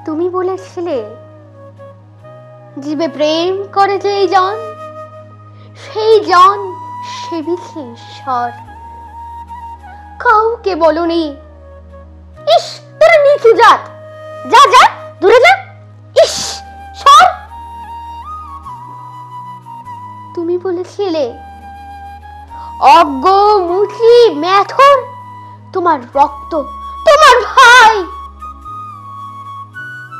তুমি বলেছিলে জীবে প্রেম করে যে জন সেই জন সেবিছে ঈশ্বর। কাউকে বলনি ইস তোরা নিচু জাত, যা যা দূরে যা, ইস সর। তুমি বলেছিলে অজ্ঞ মুচি মেথর তোমার রক্ত, তোমার ভাই।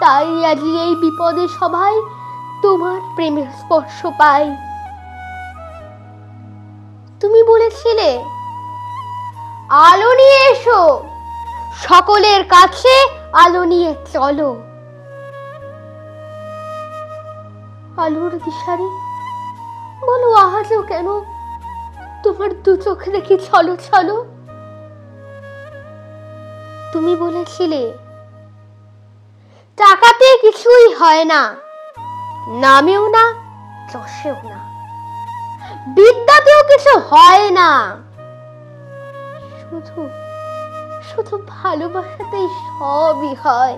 তাই আজ এই বিপদে সবাই তোমার প্রেমের স্পর্শ পাই। তুমি বলেছিলে আলো নিয়ে এসো, সকলের কাছে আলো নিয়ে চলো। আলোর দিশারি বলো আজও কেন তোমার দু চোখ দেখি ছলো ছলো। তুমি বলেছিলে টাকাতে কিছুই হয় না, নামেও না যশেও না, বিদ্যাতেও কিছু হয় না, শুধু শুধু ভালোবাসাতেই সবই হয়।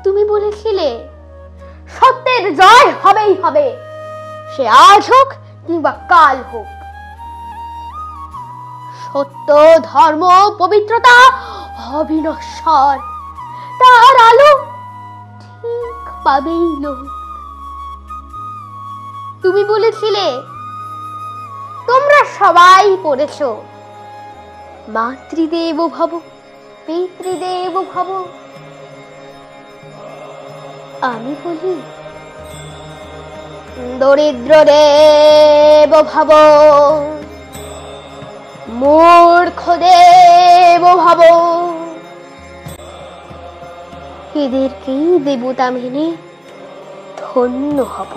তুমি বলেছিলে সত্যের জয় হবেই হবে, সে আজ হোক কিংবা কাল হোক। সত্য ধর্ম পবিত্রতা অবিনশ্বর, তার আলো ঠিক পাবেই লোক। তুমি বলেছিলে তোমরা সবাই পড়েছো মাতৃদেব ভব পিতৃদেব ভব। আমি বলি দরিদ্র দেব ভব মূর্খ দেব ভব। এদেরকেই দেবতা মেনে ধন্য হব।